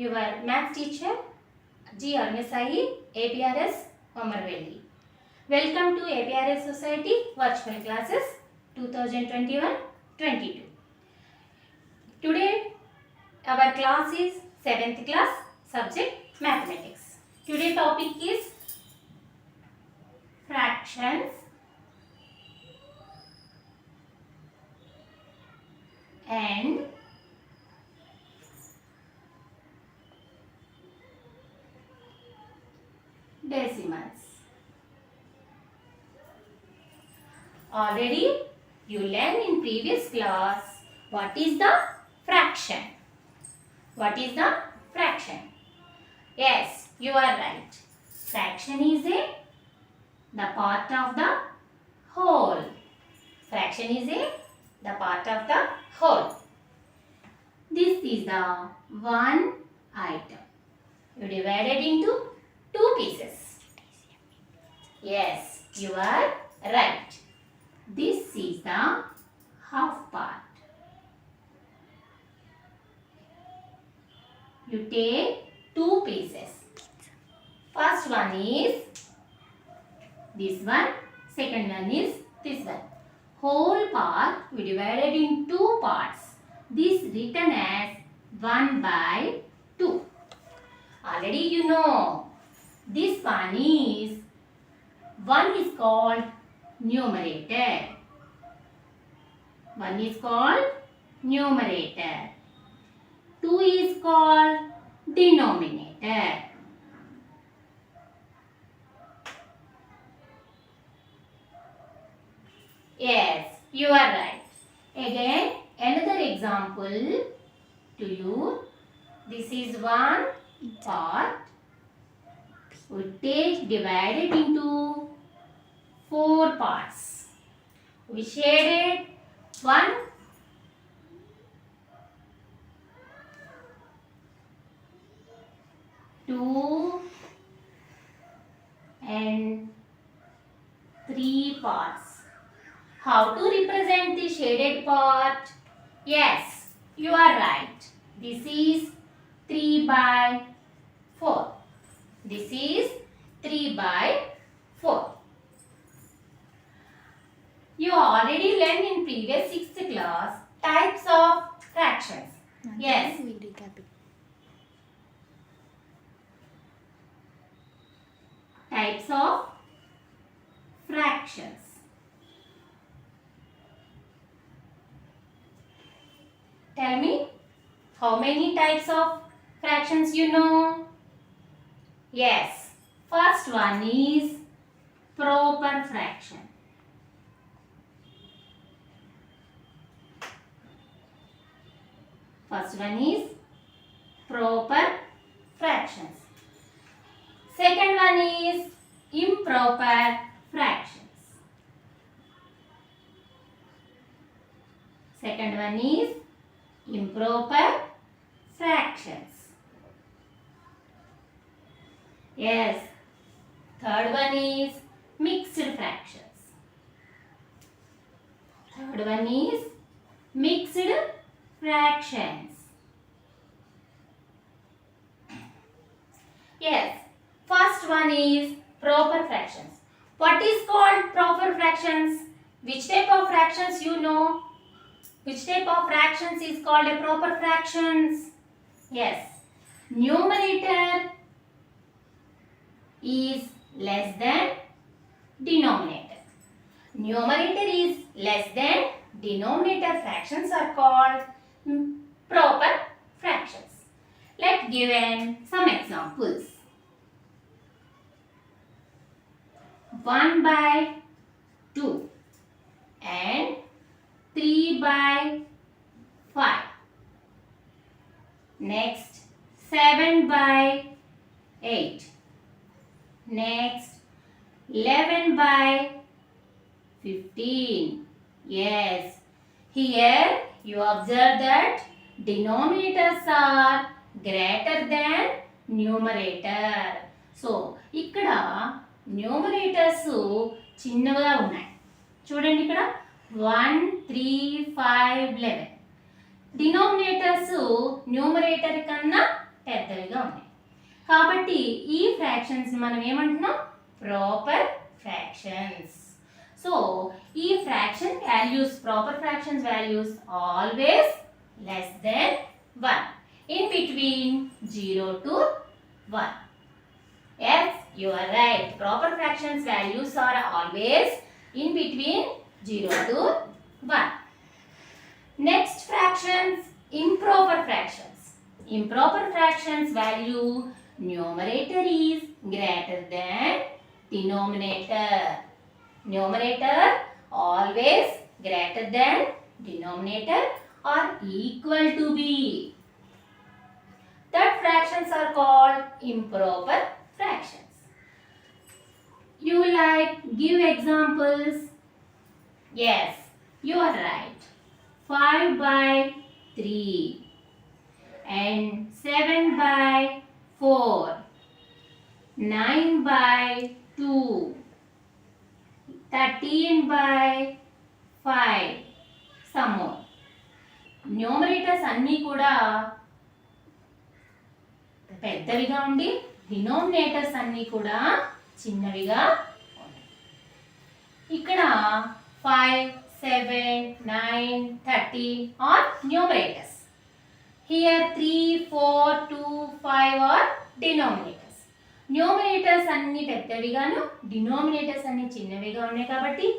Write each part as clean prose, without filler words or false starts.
your math teacher G. Arnesai, APRS, Omarvelli. Welcome to APRS Society Virtual Classes 2021-22. Today our class is 7th class, subject Mathematics. Today topic is fractions and decimals. Already you learned in previous class what is the fraction. What is the fraction? Yes, you are right. Fraction is the part of the whole. Fraction is the part of the whole. This is the one item. You divided into two pieces. Yes, you are right. This is the half part. You take two pieces. First one is this one. Second one is this one. Whole part we divided in two parts. This written as 1/2. Already you know. This one is called numerator. One is called numerator. 2 is called denominator. Yes, you are right. Again, another example to you. This is one part. We take divided into 4 parts. We shaded 1, 2 and 3 parts. How to represent the shaded part? Yes, you are right. This is 3/4. This is 3/4. You already learned in previous 6th class types of fractions. Yes. Types of fractions. Tell me, how many types of fractions you know? Yes. First one is proper fraction. First one is proper fractions. Second one is improper fractions. Second one is improper fractions. Yes. Third one is mixed fractions. Third one is mixed fractions. Yes. First one is proper fractions. What is called proper fractions? Which type of fractions you know? Which type of fractions is called a proper fractions? Yes. Numerator is less than denominator. Numerator is less than denominator fractions are called proper fractions. Let's give some examples. 1/2 and 3/5. Next 7/8. Next 11/15. Yes. Here you observe that denominators are greater than numerator. So, ikkada numerators చిన్నగా ఉన్నాయి. చూడండి ఇక్కడ 1, 3, 5, 11. Denominators numerator కన్నా పెద్దవిగా ఉన్నాయి. కాబట్టి ఈ fractions మనం ఏమంటున్నాం? Proper fractions. సో ఈ fraction values, proper fractions values always less than 1, in between 0 to 1. Yes, you are right. Proper fractions values are always in between 0 to 1. Next fractions, improper fractions. Improper fractions value numerator is greater than denominator. Numerator always greater than denominator or equal to b. That fractions are called improper fractions. You like give examples? Yes, you are right. 5 by 3 and 7 by 4, 9 by 2, 13 by 5. Some more. Numerators అన్నీ కూడా పెద్దవిగా ఉండి denominators అన్నీ కూడా చిన్నవిగా ఉన్నాయి. ఇక్కడ 5, 7, 9, 30 are numerators. Here 3, 4, 2, 5 are denominators. Numerators అన్నీ పెద్దవిగాను డినోమినేటర్స్ అన్నీ చిన్నవిగా ఉన్నాయి కాబట్టి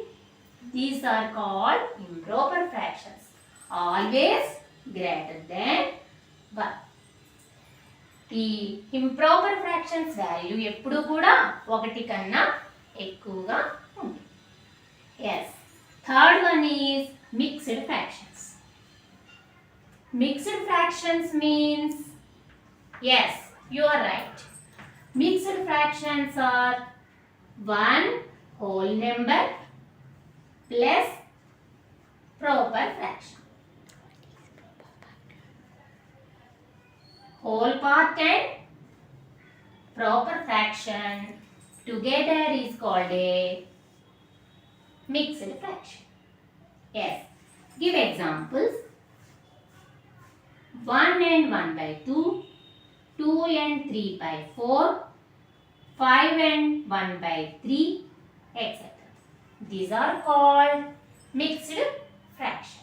these are called improper fractions. Always greater than 1. ఈ ఇంప్రాపర్ ఫ్రాక్షన్స్ వాల్యూ ఎప్పుడు కూడా 1 కన్నా ఎక్కువగా ఉంటుంది. Yes, third one is mixed fractions. Mixed fractions means, yes you are right, mixed fractions are 1 whole number plus proper fraction. Whole part and proper fraction together is called a mixed fraction. Yes, give examples. 1 and 1 by 2, 2 and 3 by 4, 5 and 1 by 3, etc. These are called mixed fractions.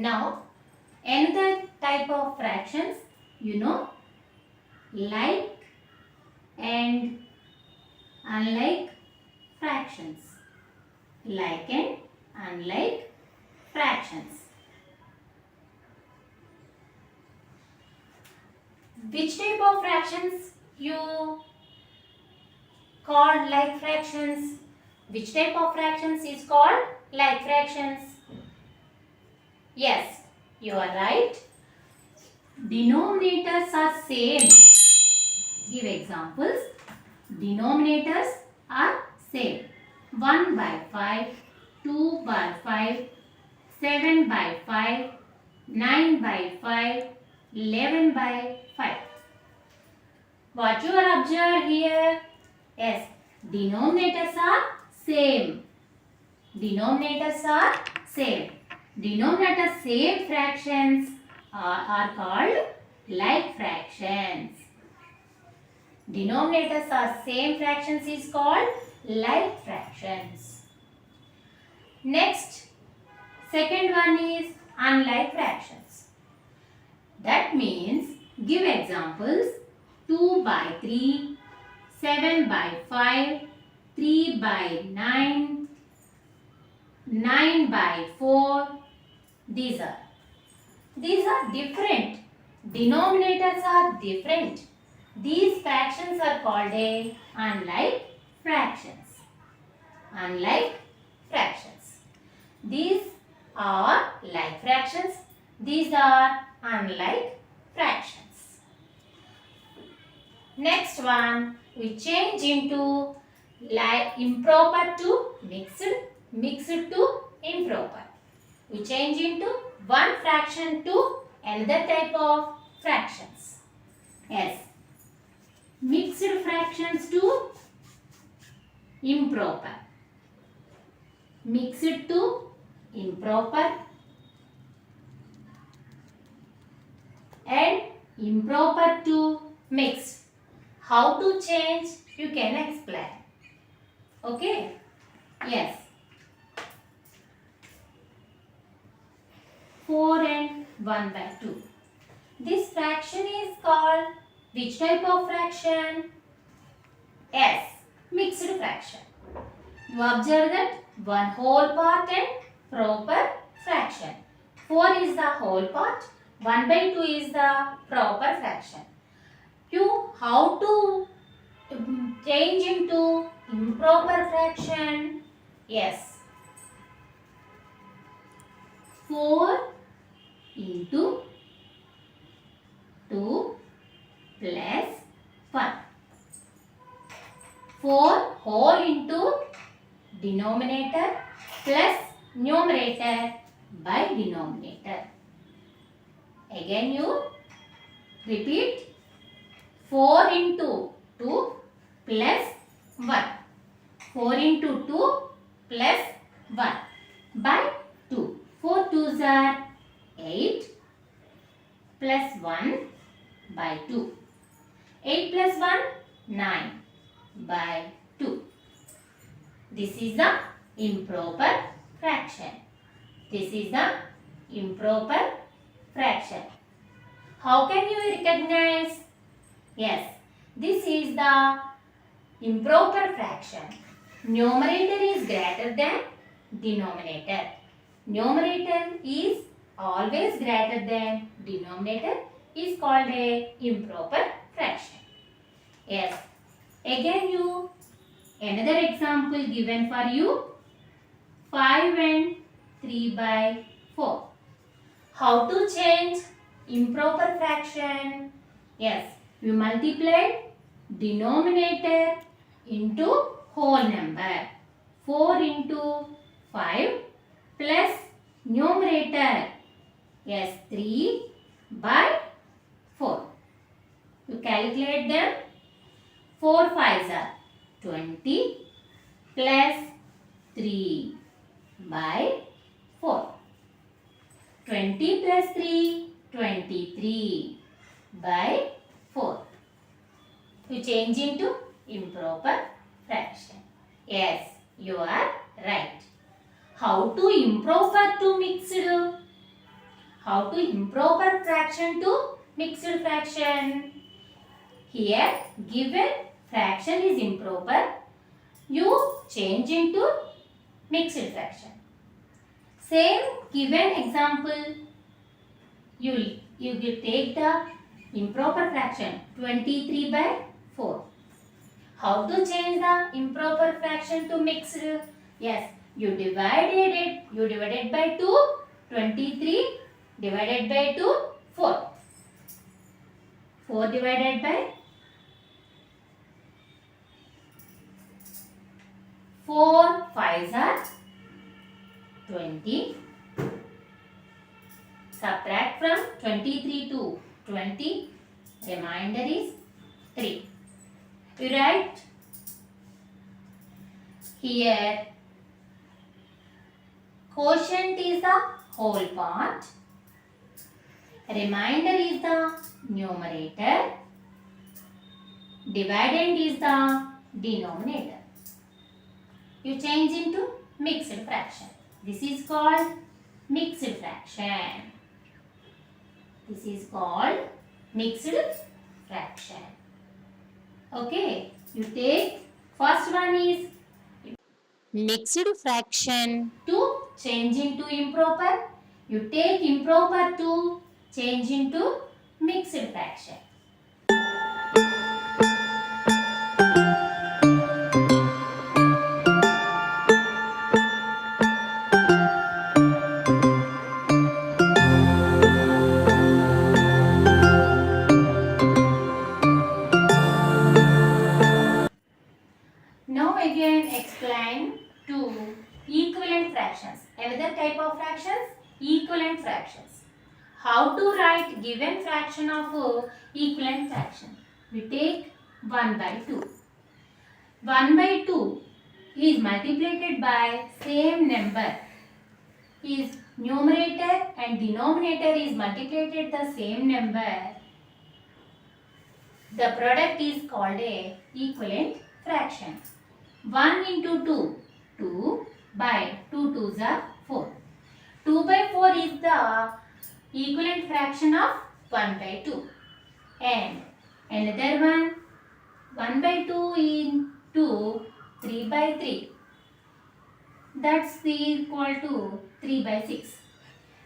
Now, another type of fractions, you know, like and unlike fractions. Like and unlike fractions. Which type of fractions you called like fractions? Which type of fractions is called like fractions? Yes, you are right. Denominators are same. Give examples. Denominators are same. 1 by 5, 2 by 5, 7 by 5, 9 by 5, 11 by 5. What you are observe here? Yes, denominators are same. Denominators are same. Denominator same fractions are called like fractions. Denominators are same fractions is called like fractions. Next, second one is unlike fractions. That means give examples. 2 by 3, 7 by 5, 3 by 9, 9 by 4. These are different. Denominators are different. These fractions are called a unlike fractions. Unlike fractions. These are like fractions. These are unlike fractions. Next one, we change into like improper to mixed, mixed to improper. We change into one fraction to another type of fractions. Yes. Mixed fractions to improper. Mixed to improper and improper to mixed. How to change you can explain. Okay? Yes. 4 and 1 by 2. This fraction is called which type of fraction? Yes, mixed fraction. You observe that one whole part and proper fraction. 4 is the whole part, 1 by 2 is the proper fraction. You how to change into improper fraction? Yes. 4 into 2 plus 1. 4 whole into denominator plus numerator by denominator. Again you repeat 4 into 2 plus 1. 4 into 2 plus 1 by 2. 4 2s are 8 plus 1 by 2. 8 plus 1, 9 by 2. This is the improper fraction. This is the improper fraction. How can you recognize? Yes, this is the improper fraction. Numerator is greater than denominator. Numerator is always greater than denominator is called a improper fraction. Yes. Again you another example given for you 5 and 3 by 4. How to change improper fraction? Yes, you multiply denominator into whole number. 4 into 5 plus numerator. Yes, 3 by 4. You calculate them. 4 5s are 20 plus 3 by 4. 20 plus 3, 23 by 4. You change into improper fraction. Yes, you are right. How to improper to mixed? How to improper fraction to mixed fraction? Here given fraction is improper, you change into mixed fraction. Same given example, you take the improper fraction 23 by 4. How to change the improper fraction to mixed? Yes, you divided by 2, 23 divided by 2, 4. 4 divided by 4 5s are 20. Subtract from 23 to 20. Remainder is 3. You write here quotient is the whole part. Remainder is the numerator. Dividend is the denominator. You change into mixed fraction. This is called mixed fraction. This is called mixed fraction. Okay, you take first one is mixed fraction to change into improper. You take improper to change into mixed fraction. equivalent fractions. How to write given fraction of equivalent fraction? We take 1 by 2. 1 by 2 is multiplied by same number. Is numerator and denominator is multiplied the same number. The product is called a equivalent fraction. 1 into 2, 2 by 2 twos are 4. 2 by 4 is the equivalent fraction of 1 by 2. And another one, 1 by 2 into 3 by 3. That's equal to 3 by 6.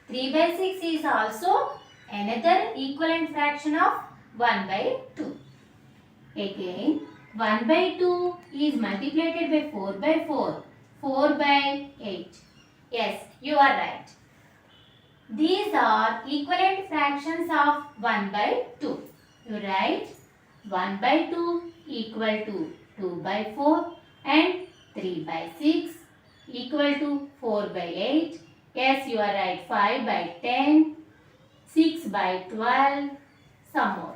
3 by 6 is also another equivalent fraction of 1 by 2. Again, 1 by 2 is multiplied by 4 by 4. 4 by 8. Yes, you are right. These are equivalent fractions of 1 by 2. You write 1 by 2 equal to 2 by 4 and 3 by 6 equal to 4 by 8. Yes, you are right. 5 by 10, 6 by 12, some more.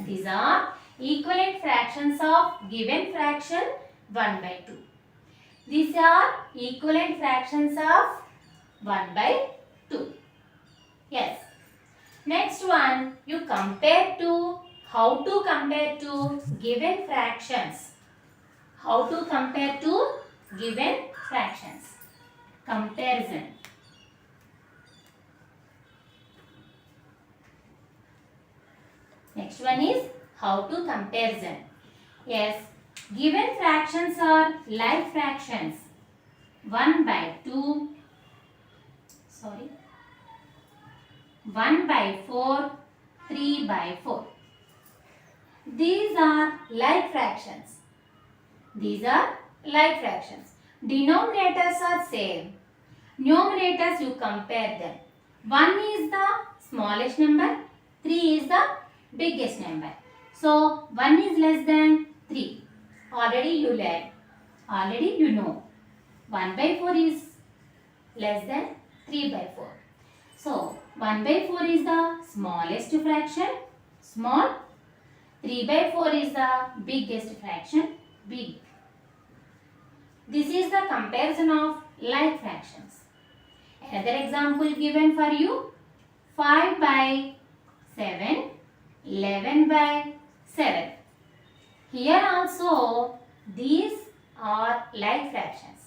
These are equivalent fractions of given fraction 1 by 2. These are equivalent fractions of 1 by 2. Yes. Next one, you compare to, how to compare to given fractions. How to compare to given fractions. Comparison. Next one is how to comparison. Yes, given fractions are like fractions. 1 by 2, 1 by 4, 3 by 4. These are like fractions. These are like fractions. Denominators are same. Numerators you compare them. 1 is the smallest number, 3 is the biggest number. So 1 is less than 3. Already you learned. Already you know. 1 by 4 is less than 3 by 4. So 1 by 4 is the smallest fraction, small. 3 by 4 is the biggest fraction, big. This is the comparison of like fractions. Another example given for you. 5 by 7, 11 by 7. Here also these are like fractions.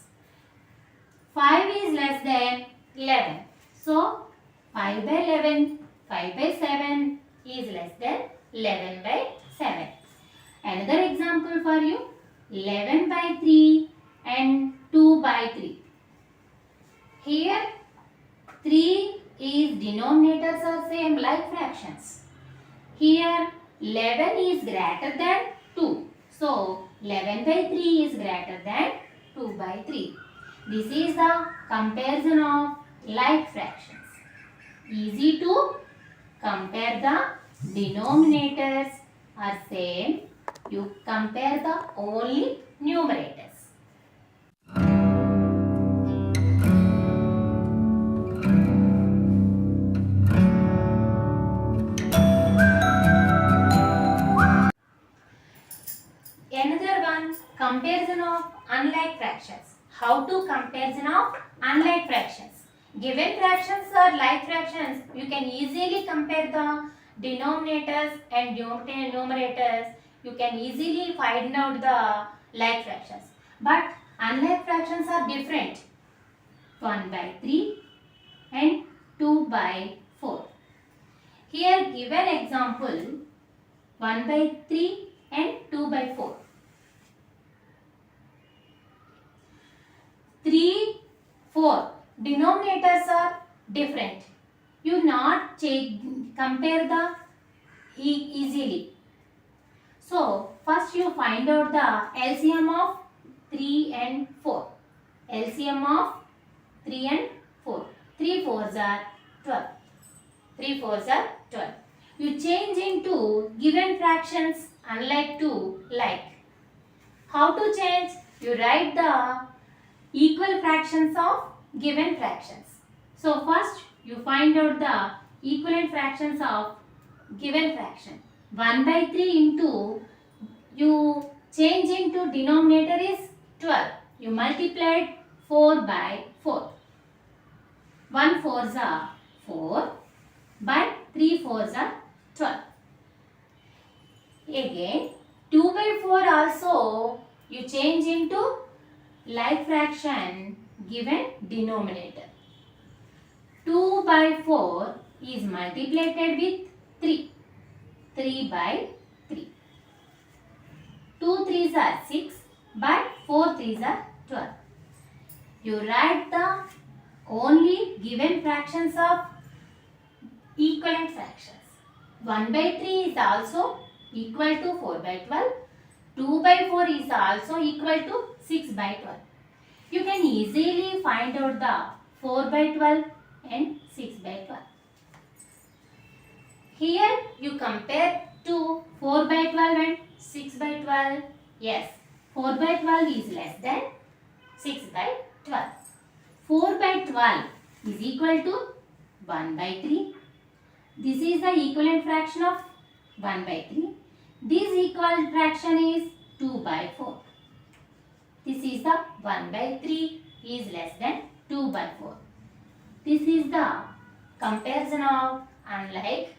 5 is less than 11. So 5 by 11, 5 by 7 is less than 11 by 7. Another example for you. 11 by 3 and 2 by 3. Here 3 is denominators are same like fractions. Here 11 is greater than 2. So 11 by 3 is greater than 2 by 3. This is the comparison of like fractions. Easy to compare the denominators are same. You compare the only numerators. Another one, comparison of unlike fractions. How to comparison of unlike fractions. Given fractions or like fractions, you can easily compare the denominators and numerators. You can easily find out the like fractions. But unlike fractions are different. 1 by 3 and 2 by 4. Here given example 1 by 3 and 2 by 4. 3, 4. Denominators are different. You not compare the easily. So first you find out the LCM of 3 and 4. LCM of 3 and 4. 3 4s are 12. 3 4s are 12. You change into given fractions unlike to like. How to change? You write the equal fractions of given fractions. So first you find out the equivalent fractions of given fraction. 1 by 3 into, you change into denominator is 12. You multiplied 4 by 4. 1 4s are 4 by 3 4s are 12. Again 2 by 4 also you change into like fraction given denominator. 2 by 4 is multiplied with 3. 3 by 3. 2 3s are 6 by 4 3s are 12. You write the only given fractions of equivalent fractions. 1 by 3 is also equal to 4 by 12. 2 by 4 is also equal to 6 by 12. You can easily find out the 4 by 12 and 6 by 12. Here you compare to 4 by 12 and 6 by 12. Yes, 4 by 12 is less than 6 by 12. 4 by 12 is equal to 1 by 3. This is the equivalent fraction of 1 by 3. This equal fraction is 2 by 4. This is the 1 by 3 is less than 2 by 4. This is the comparison of unlike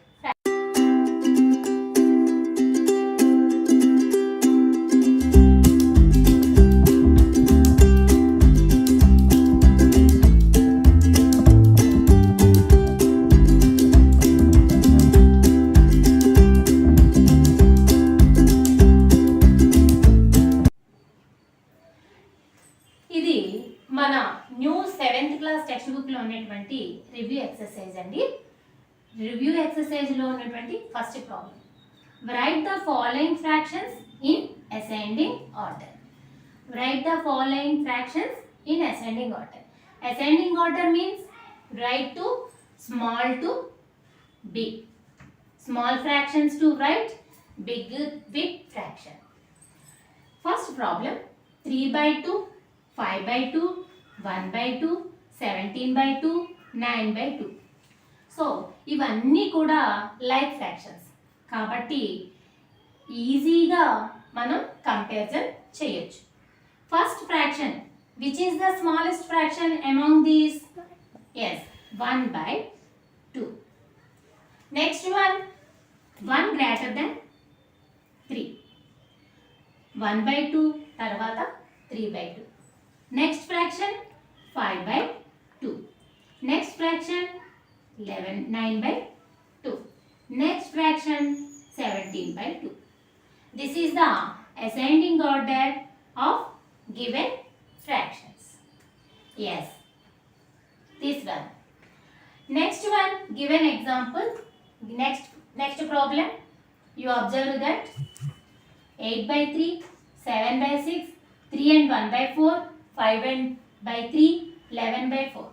ఇది మన new 7th class text book లో ఉన్నటువంటి review exercise అండి. Review exercise లో ఉన్నటువంటి first problem. Write the following fractions in ascending order. Write the following fractions in ascending order. Ascending order means write to small to big. Small fractions to right, big fraction. First problem, 3 by 2, 5 by 2, 1 by 2, 17 by 2, 9 by 2. So ఇవన్నీ కూడా like fractions కాబట్టి ఈజీగా మనం comparison చేయొచ్చు. First fraction, which is the smallest fraction among these? Yes, 1 by 2. Next one, 1 greater than 3. 1 by 2 తర్వాత 3 by 2. Next fraction 5 by 2. Next fraction 9 by 2. Next fraction 17 by 2. This is the ascending order of given fractions. Yes, this one. Next one, given example. Next problem, you observe that 8 by 3, 7 by 6, 3 and 1 by 4, 5 and by 3, 11 by 4.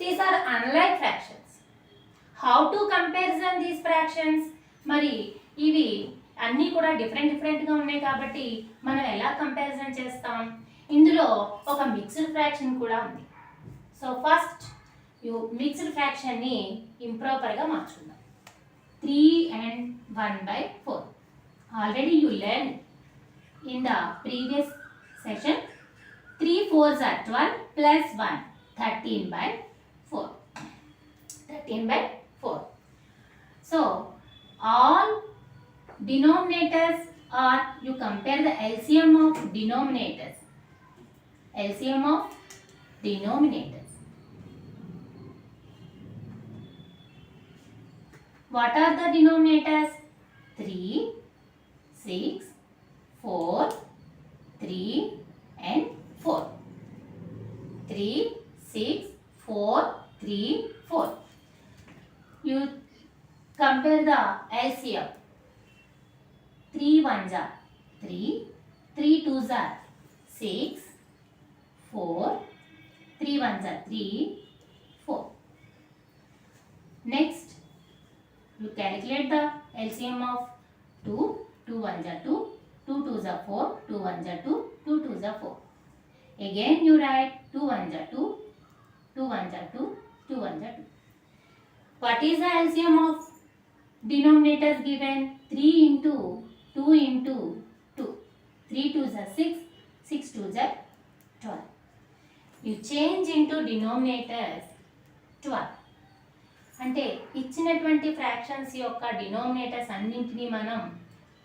These are unlike fractions. How to comparison these fractions? మరి ఇవి అన్నీ కూడా డిఫరెంట్గా ఉన్నాయి కాబట్టి మనం ఎలా comparison చేస్తాం? ఇందులో ఒక మిక్స్డ్ ఫ్రాక్షన్ కూడా ఉంది. సో ఫస్ట్ మిక్స్డ్ ఫ్రాక్షన్ని ఇంప్రాపర్గా మార్చుకుందాం. 3 and 1 by 4. Already you learned in the previous session. 3 4s are 12 plus 1, 13 by 4. 13 by 4. So all denominators are, you compare the LCM of denominators. LCM of denominators. What are the denominators? 3, 6, 4, 3 and 4. 3, 6, 4, 3, 4. You compare the LCM. 3 1s are 3, 3 2s are 6, 4, 3 1s are 3, 4. Next, you calculate the LCM of 2, 2 1s are 2, 2 2s are 4, 2 1s are 2, 2 2s are 4. Again you write 2 1s are 2, 2 1s are 2, 2 1s are 2. What is the LCM of denominators given? 3 into 2 into 2. 3 2s are 6, 6 2s are 12. You change into denominators 12. అంటే ఇచ్చినటువంటి fractions యొక్క denominators అన్నింటినీ మనం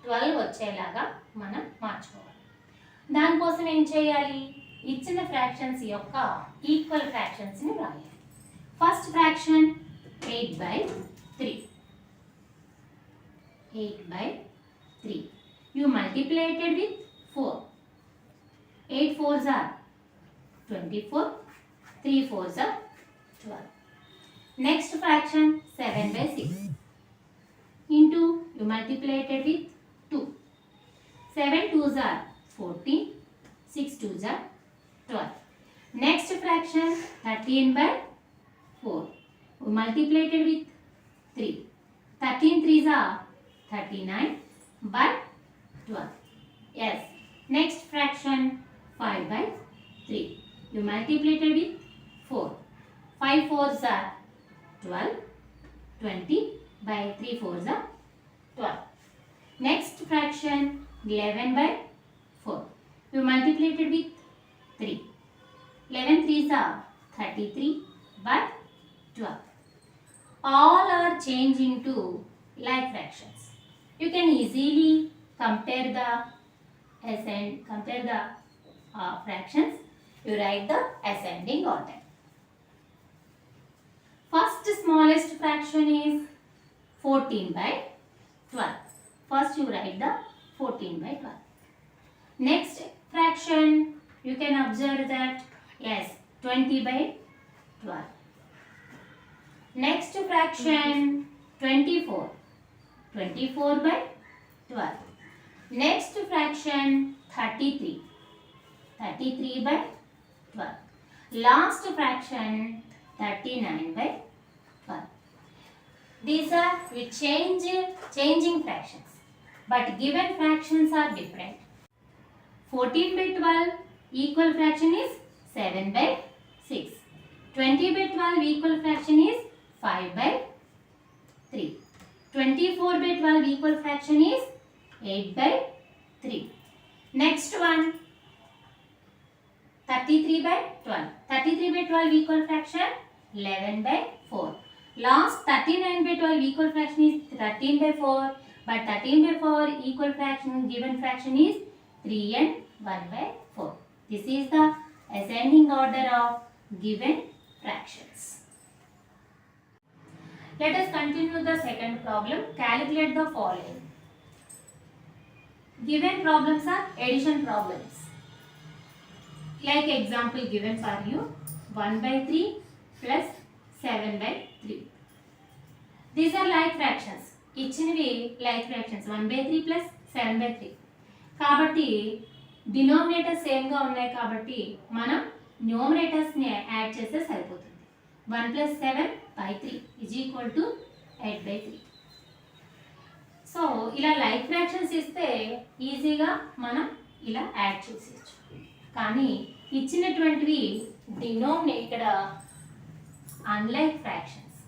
12 వచ్చేలాగా మనం మార్చుకోవాలి. దానికోసం ఏం చేయాలి? ఇచ్చిన ఫ్రాక్షన్స్ యొక్క ఈక్వల్ ఫ్రాక్షన్స్ని రాయాలి. First fraction 8/3. 8/3. You multiplied with 4. 8 4s are 24. 3 4s are 12. Next fraction 7/6. Into you multiplied with 2. 7 2s are 14. 6 2s are 12. Next fraction 13/4. We multiplied with 3. 13 3s are 39/12. Yes. Next fraction 5/3. You multiplied with 4. 5 4s are 12. 20/3 4s are 12. Next fraction 11/4. You multiplied with 3. 11 3s are 33/12. All are changing to like fractions. You can easily compare the fractions. You write the ascending order. First smallest fraction is 14/12. First you write the 14/12. Next fraction you can observe that yes 20/12. Next fraction 24. 24/12. Next fraction 33. 33/12. Last fraction 39/12. These are we changing fractions, but given fractions are different. 14/12 equal fraction is 7/6. 20/12 equal fraction is 5/3. 24/12 equal fraction is 8/3. Next one 33/12. 33/12 equal fraction 11/4. Last 39/12 equal fraction is 13/4. But 13/4 equal fraction given fraction is 3 and 1/4. This is the ascending order of given fractions. Let us continue the second problem. Calculate the following. Given problems are addition problems. Like example given for you 1/3 plus 7/3. These are like fractions. ఇచ్చినవి like fractions 1/3 plus 7/3. కాబట్టి denominators సేమ్గా ఉన్నాయి కాబట్టి మనం న్యూమరేటర్స్ని add చేస్తే సరిపోతుంది. 1 plus 7/3 is equal to 8/3. So ఇలా like fractions ఇస్తే ఈజీగా మనం ఇలా యాడ్ చేసేయచ్చు. కానీ ఇచ్చినటువంటివి ఇక్కడ అన్లైక్ ఫ్రాక్షన్స్.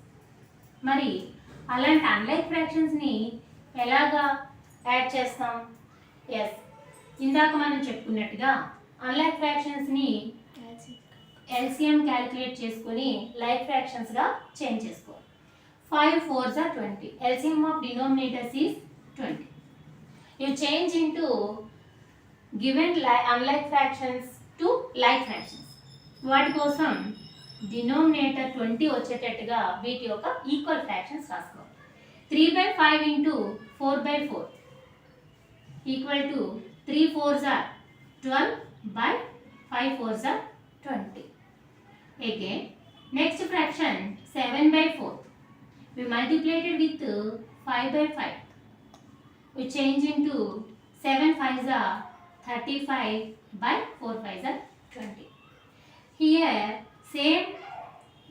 మరి అలాంటి అన్లైక్ ఫ్రాక్షన్స్ని ఎలాగా యాడ్ చేస్తాం? ఎస్, ఇందాక మనం చెప్పుకున్నట్టుగా అన్లైక్ ఫ్రాక్షన్స్ని ఎల్సిఎం క్యాలిక్యులేట్ చేసుకొని లైక్ ఫ్రాక్షన్స్గా చేంజ్ చేసుకోవాలి. 5 4s are 20. LCM of denominators is 20. You change into given unlike fractions to like fractions. వాటి కోసం డినోమినేటర్ 20 వచ్చేటట్టుగా వీటి యొక్క ఈక్వల్ ఫ్రాక్షన్స్ రాసుకోవాలి. 3/5 into 4/4 equal to 3 4s are 12 by 5 4s are 20. Again, next fraction 7/4. We multiplied it with 5/5. We change into 7 5s are 35 by 4 5s are 20. Here same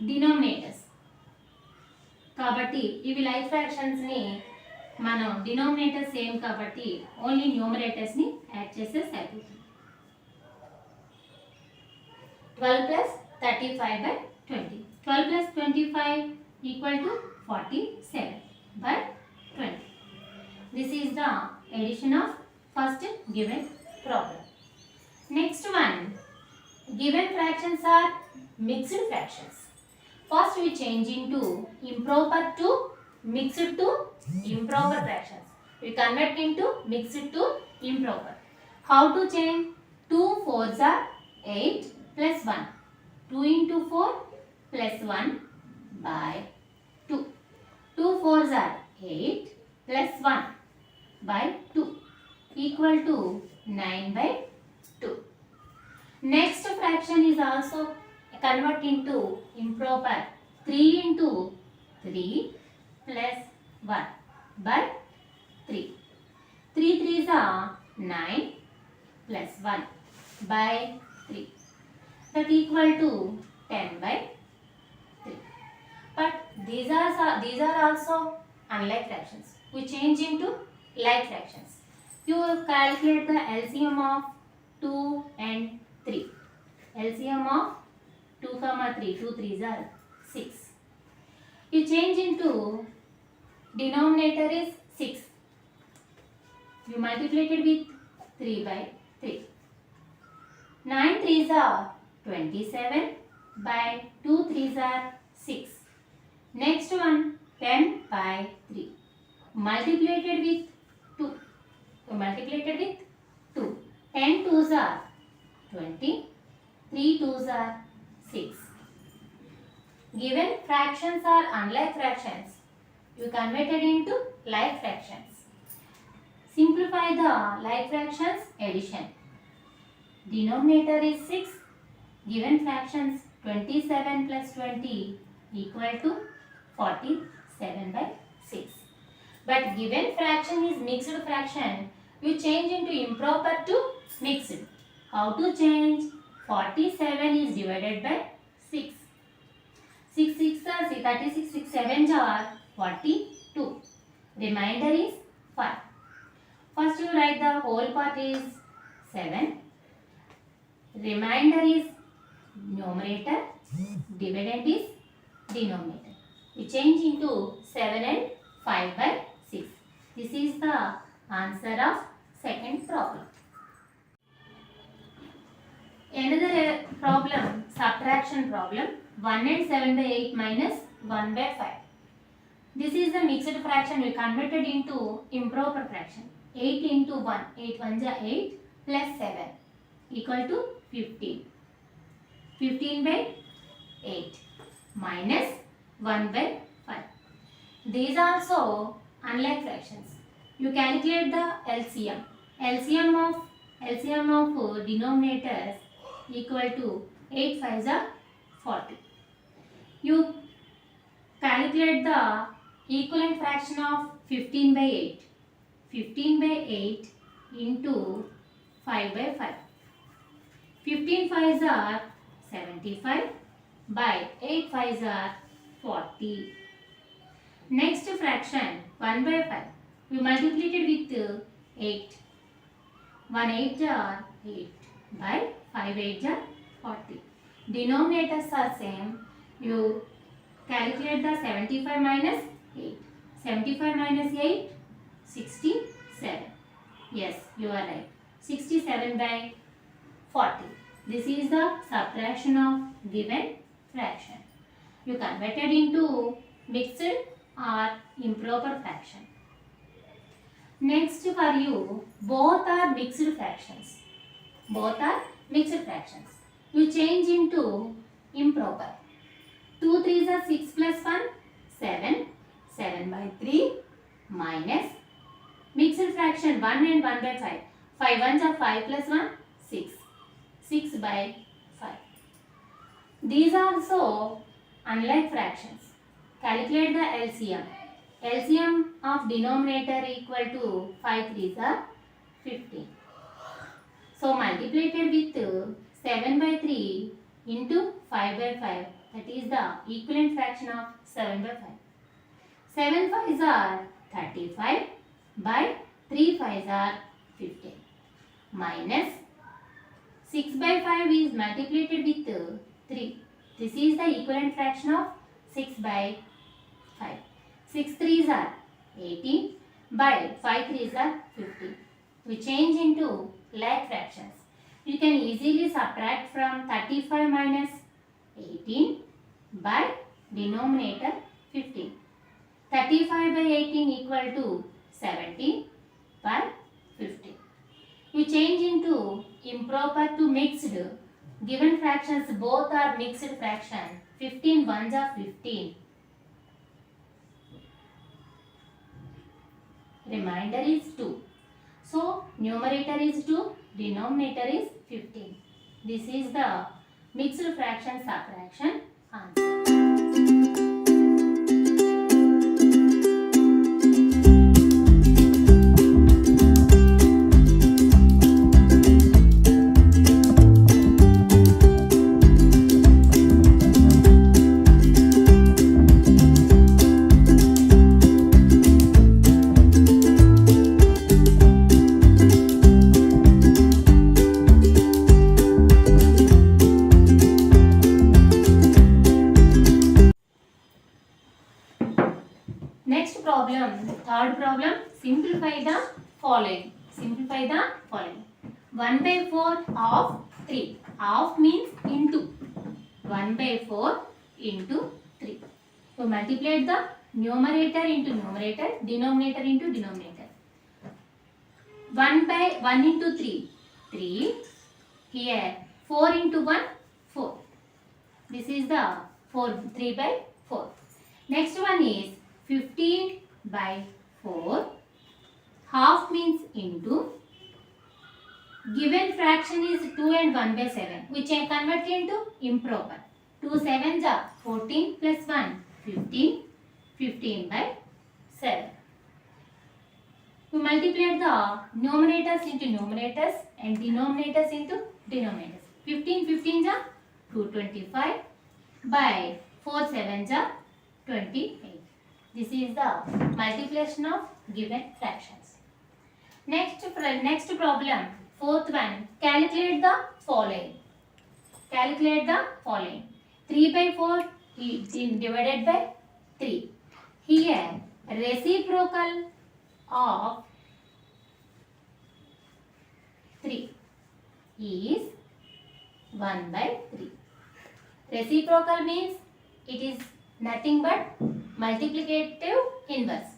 denominators. కాబట్టి ఇవి like ఫ్రాక్షన్స్ని మనం denominator same కాబట్టి only న్యూమరేటర్స్ని add చేస్తే సరిపోతుంది. 12 plus 35/20. 12 plus 25 equal to 47 by 20. This is the addition of first given problem. Next one, given fractions are mixed fractions. First we change into improper to mixed to improper fractions. We convert into mixed to improper. How to change? 2 4s are 8 plus 1. 2 into 4 plus 1 by 2. 2 4s are 8 plus 1 by 2 equal to 9 by 2. Next fraction is also convert into improper. 3 into 3 plus 1 by 3. 3 3s are 9 plus 1 by 3. That equal to 10 by 3. But these are also unlike fractions. We change into like fractions. You calculate the LCM of 2 and 3. LCM of 2 comma 3. 2 3s are 6. You change into denominator is 6. You multiply it with 3 by 3. 9 3s are 27 by 2 3s are 6. Next one 10 by 3. Multiplied with 2. So multiplied with 2. 10 2s are 20. 3 2s are 6. Given fractions are unlike fractions, you converted into like fractions. Simplify the like fractions addition. Denominator is 6. Given fractions 27 plus 20 equal to 47 by 6. But given fraction is mixed fraction, you change into improper to mixed. How to change? 47 is divided by 6. 6 6 are 36, 6 7 are 42. Remainder is 5. First you write the whole part is 7. Remainder is numerator. Dividend is denominator. We change into 7 and 5 by 6. This is the answer of second problem. Another problem, subtraction problem. 1 and 7 by 8 minus 1 by 5. This is the mixed fraction we converted into improper fraction. 8 into 1. 8 1s are 8 plus 7 equal to 15. 15 by 8 minus 1 by 5. These are also unlike fractions. You calculate the LCM. LCM of denominators equal to 8 5s are 40. You calculate the equivalent fraction of 15 by 8. 15 by 8 into 5 by 5. 15 5s are 75 by 8 5s are 40. Next fraction 1 by 5. We multiplied it with 8. 1 8 are 8 by 5 8 are 40. Denominators are same. You calculate the 75 minus 8. 75 minus 8, 67. Yes, you are right. 67 by 40. This is the subtraction of given fraction. You converted into mixed or improper fraction. Next for you, both are mixed fractions. Both are mixed fractions. You change into improper. 2 3s are 6 plus 1, 7. 7 by 3 minus mixed fraction 1 and 1 by 5. 5 1s are 5 plus 1, 6. 6 by 5. These are also unlike fractions. Calculate the LCM. LCM of denominator equal to 5 3s are 15. So multiplied with 7 by 3 into 5 by 5. That is the equivalent fraction of 7 by 5. 7 5s are 35 by 3 5s are 15. Minus 6 by 5 is multiplied with 3. This is the equivalent fraction of 6 by 5. 6 3s are 18 by 5 3s are 50. We change into like fractions. You can easily subtract from 35 minus 18 by denominator 15. 35 by 18 equal to 70 by 50. You change into improper to mixed. Given fractions both are mixed fraction. 15 ones are 15. Remainder is 2. So numerator is 2, denominator is 15. This is the mixed fraction subtraction answer. Next problem, third problem, simplify the following. Simplify the following. 1 by 4 of 3. Of means into. 1 by 4 into 3. So multiply the numerator into numerator, denominator into denominator. 1 by 1 into 3. 3. Here 4 into 1, 4. This is the 3 by 4. Next one is 15 by 4. Half means into. Given fraction is 2 and 1 by 7, which I convert into improper. 2 7s are 14 plus 1, 15. 15 by 7. We multiply the numerators into numerators and denominators into denominators. 15 15s are 225 by 4 7s are 28. This is the multiplication of given fractions. Next problem, fourth one, calculate the following. Calculate the following. 3 by 4 divided by 3. Here, reciprocal of 3 is 1 by 3. Reciprocal means it is nothing but multiplicative inverse.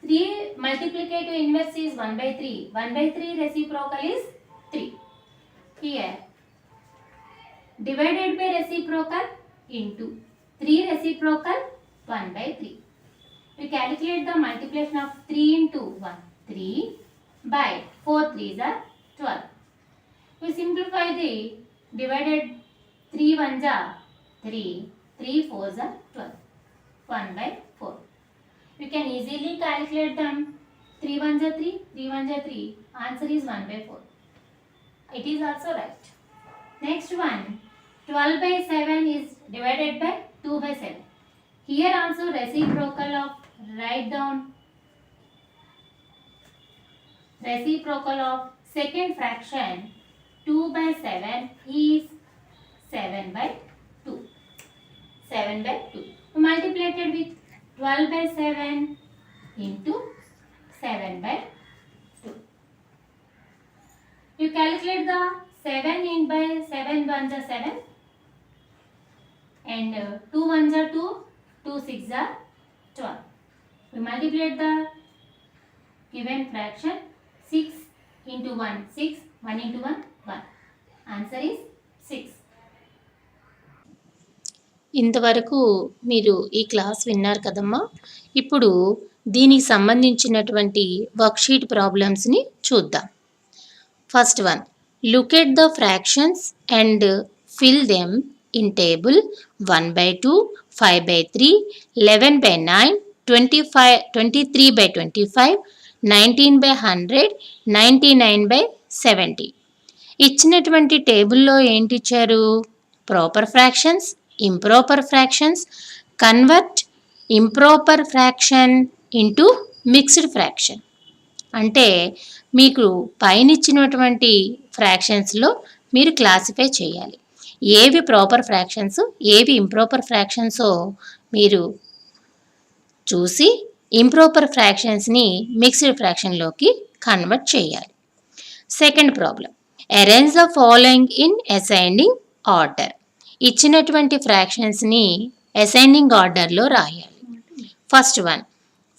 3 multiplicative inverse is 1 by 3. 1 by 3 reciprocal is 3. Here, divided by reciprocal into 3 reciprocal 1 by 3. We calculate the multiplication of 3 into 1. 3 by 4 3s are 12. We simplify the divided 3 1s are 3. 3 4s are 12. 1 by 4. You can easily calculate them. 3 1s are 3. 3 1s are 3. Answer is 1 by 4. It is also right. Next one. 12 by 7 is divided by 2 by 7. Here also reciprocal of, write down reciprocal of second fraction 2 by 7 is 7 by 2. 7 by 2. Multiplied with 12 by 7 into 7 by 2. You calculate the 7 in by 7 ones are 7 and 2 ones are 2, 2 6 are 12. We multiply the given fraction 6 into 1, 6, 1 into 1, 1. Answer is 6. ఇంతవరకు మీరు ఈ class విన్నారు కదమ్మా. ఇప్పుడు దీనికి సంబంధించినటువంటి worksheet ప్రాబ్లమ్స్ని చూద్దాం. First one, look at the fractions and fill them in table 1 by 2, 5 by 3, 11 by 9, 23 by 25, 19 by 100, 99 by 70. ఇచ్చినటువంటి టేబుల్లో ఏంటి ఇచ్చారు? Proper fractions, improper fractions, convert improper fraction into mixed fraction. అంటే మీకు పైన ఇచ్చినటువంటి ఫ్రాక్షన్స్లో మీరు క్లాసిఫై చేయాలి. ఏవి ప్రాపర్ ఫ్రాక్షన్స్, ఏవి ఇంప్రాపర్ ఫ్రాక్షన్సో మీరు చూసి ఇంప్రాపర్ ఫ్రాక్షన్స్ని మిక్స్డ్ ఫ్రాక్షన్లోకి కన్వర్ట్ చేయాలి. Second problem, arrange the following in ascending order. ఇచ్చినటువంటి ఫ్రాక్షన్స్ని అసెండింగ్ ఆర్డర్లో రాయాలి. First one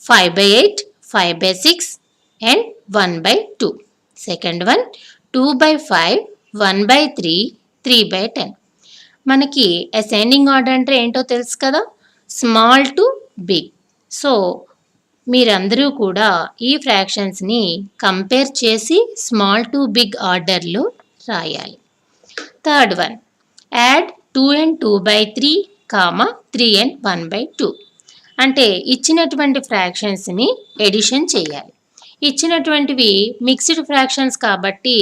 5/8, 5/6 and 1/2. Second one 2/5, 1/3, 3/10. మనకి అసెండింగ్ ఆర్డర్ అంటే ఏంటో తెలుసు కదా, స్మాల్ టు బిగ్. సో మీరందరూ కూడా ఈ ఫ్రాక్షన్స్ని కంపేర్ చేసి స్మాల్ టు బిగ్ ఆర్డర్లో రాయాలి. Third one, add 2 and 2/3, 3 and 1/2. అంటే ఇచ్చినటువంటి ఫ్రాక్షన్స్ని ఎడిషన్ చేయాలి. ఇచ్చినటువంటివి మిక్స్డ్ ఫ్రాక్షన్స్ కాబట్టి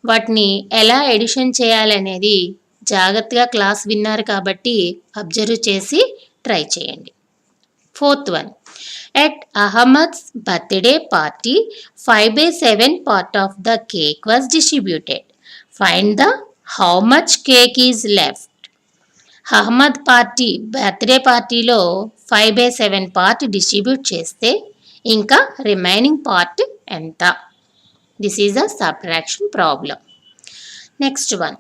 వాటిని ఎలా ఎడిషన్ చేయాలనేది జాగ్రత్తగా క్లాస్ విన్నారు కాబట్టి అబ్జర్వ్ చేసి ట్రై చేయండి. Fourth one, at Ahmad's birthday party 5/7 part of the cake was distributed. Find the how much cake is left. Ahmed birthday పార్టీలో 5/7 part డిస్ట్రిబ్యూట్ చేస్తే ఇంకా రిమైనింగ్ పార్ట్ ఎంత? This is a subtraction problem. Next one,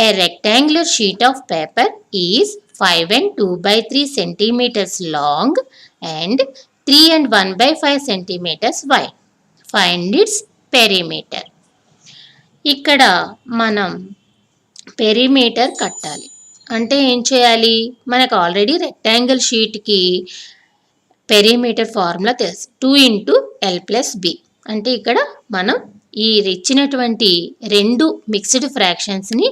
a rectangular sheet of paper is 5 and 2/3 centimeters long and 3 and 1/5 centimeters wide. Find its perimeter. ఇక్కడ మనం perimeter కట్టాలి. అంటే ఏం చేయాలి, మనకు ఆల్రెడీ రెక్టాంగిల్ షీట్కి పెరిమీటర్ ఫార్ములా తెలుసు, 2 into L+B. అంటే ఇక్కడ మనం ఈ ఇచ్చినటువంటి రెండు మిక్స్డ్ ఫ్రాక్షన్స్ని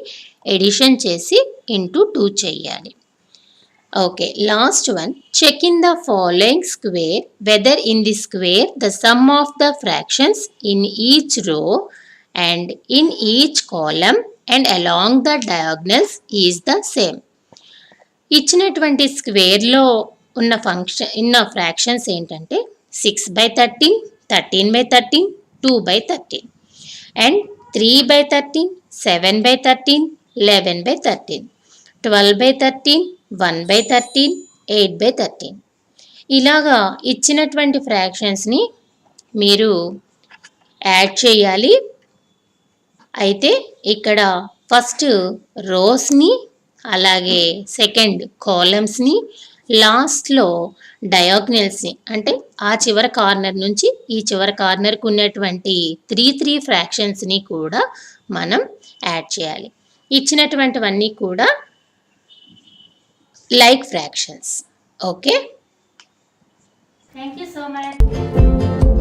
ఎడిషన్ చేసి ఇంటూ 2 చేయాలి. Okay, last one, check in the following square whether in the square the sum of the fractions in each row and in each column and along the diagonals is the same. ఇచ్చినటువంటి స్క్వేర్లో ఉన్న fractions ఏంటంటే 6/13, 13/13, 2/13 and 3/13, 7/13, 11/13, 12/13, 1/13, 8/13. ఇలాగా ఇచ్చినటువంటి ఫ్రాక్షన్స్ని మీరు add చేయాలి. అయితే ఇక్కడ ఫస్ట్ రోస్ని, అలాగే సెకండ్ కాలమ్స్ని, లాస్ట్లో డయాగ్నల్స్ని, అంటే ఆ చివరి కార్నర్ నుంచి ఈ చివరి కార్నర్కి ఉన్నటువంటి 3 ఫ్రాక్షన్స్ని కూడా మనం యాడ్ చేయాలి. ఇచ్చినటువంటివన్నీ కూడా like fractions. Okay, Thank you so much.